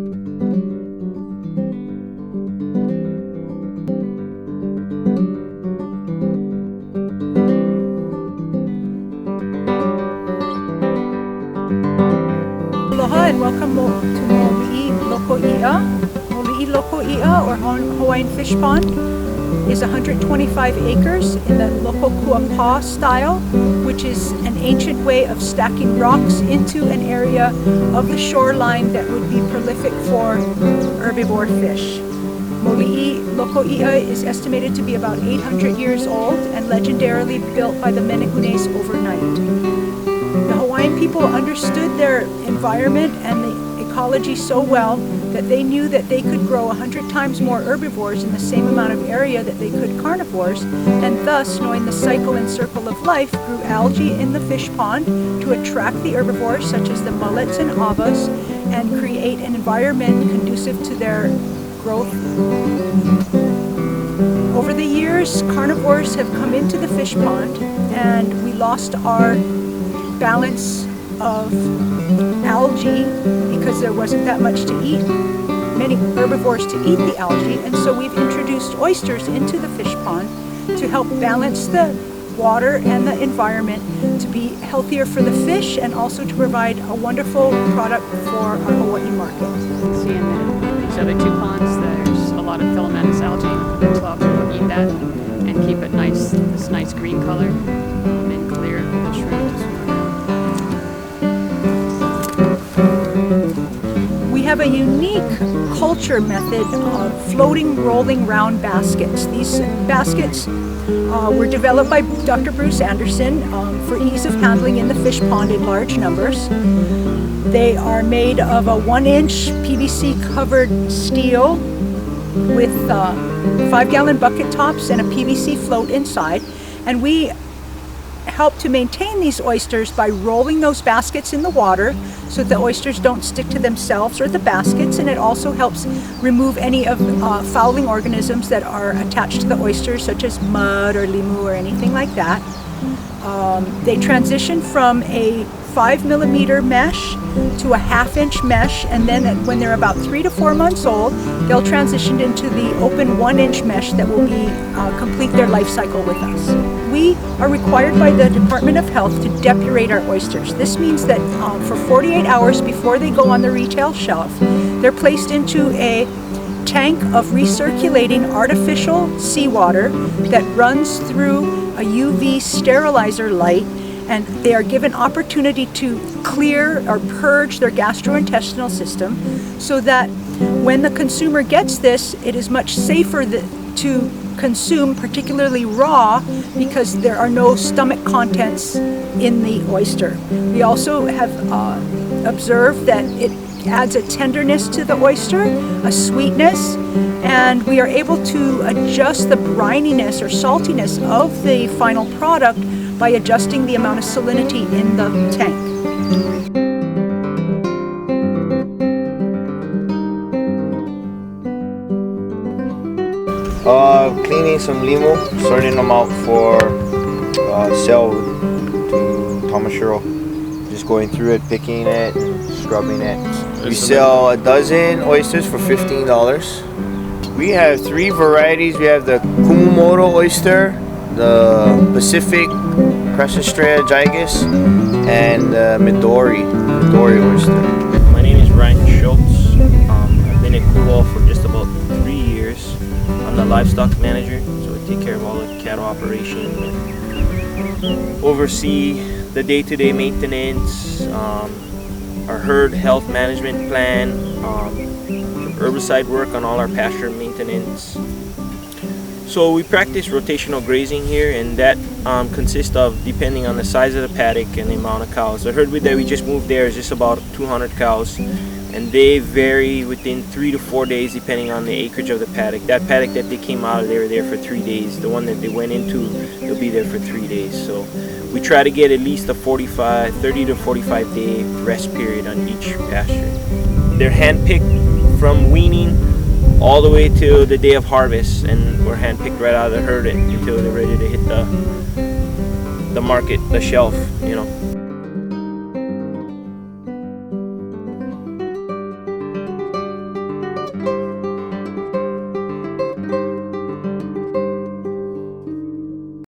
Aloha and welcome to Moli'i Loko'i'a. Moli'i Loko'i'a, or Hawaiian Fish Pond, is 125 acres in the Loko Kualoa style, which is an ancient way of stacking rocks into an area of the shoreline that would be prolific for herbivore fish. Moli'i Loko'i'a is estimated to be about 800 years old and legendarily built by the Menehunes overnight. The Hawaiian people understood their environment and the ecology so well that they knew that they could grow 100 times more herbivores in the same amount of area that they could carnivores, and thus, knowing the cycle and circle of life, grew algae in the fish pond to attract the herbivores such as the mullets and avas and create an environment conducive to their growth. Over the years, carnivores have come into the fish pond and we lost our balance of algae because there wasn't that much to eat, many herbivores to eat the algae, and so we've introduced oysters into the fish pond to help balance the water and the environment to be healthier for the fish and also to provide a wonderful product for our Hawaii market. See in these other two ponds there's a lot of filamentous algae. The clubs will eat that and keep it nice, this nice green color, and clear the shrimp. We have a unique culture method of floating rolling round baskets. These baskets were developed by Dr. Bruce Anderson for ease of handling in the fish pond in large numbers. They are made of a 1-inch PVC covered steel with 5-gallon bucket tops and a PVC float inside, and we help to maintain these oysters by rolling those baskets in the water so the oysters don't stick to themselves or the baskets, and it also helps remove any of fouling organisms that are attached to the oysters, such as mud or limu or anything like that. They transition from a 5mm mesh to a 1/2-inch mesh, and then when they're about 3 to 4 months old, they'll transition into the open 1-inch mesh that will be complete their life cycle with us. We are required by the Department of Health to depurate our oysters. This means that for 48 hours before they go on the retail shelf, they're placed into a tank of recirculating artificial seawater that runs through a UV sterilizer light, and they are given opportunity to clear or purge their gastrointestinal system so that when the consumer gets this, it is much safer to consume, particularly raw, because there are no stomach contents in the oyster. We also have observed that it adds a tenderness to the oyster, a sweetness, and we are able to adjust the brininess or saltiness of the final product by adjusting the amount of salinity in the tank. Cleaning some limu, sorting them out for sale to Tamashiro. Just going through it, picking it, scrubbing it. We sell a dozen oysters for $15. We have 3 varieties. We have the Kumamoto oyster, the Pacific Crescent Strea Gigas, and the Midori oyster. My name is Ryan Schultz. I've been at Kualoa for just about 3 years. I'm the livestock manager, so I take care of all the cattle operation and oversee the day-to-day maintenance, our herd health management plan, herbicide work on all our pasture maintenance. So we practice rotational grazing here, and that consists of, depending on the size of the paddock and the amount of cows. The herd that we just moved there is just about 200 cows, and they vary within 3 to 4 days depending on the acreage of the paddock. That paddock that they came out of, they were there for 3 days. The one that they went into, they'll be there for 3 days. So we try to get at least a 30 to 45 day rest period on each pasture. They're handpicked from weaning all the way to the day of harvest, and we're handpicked right out of the herd until they're ready to hit the market, the shelf, you know.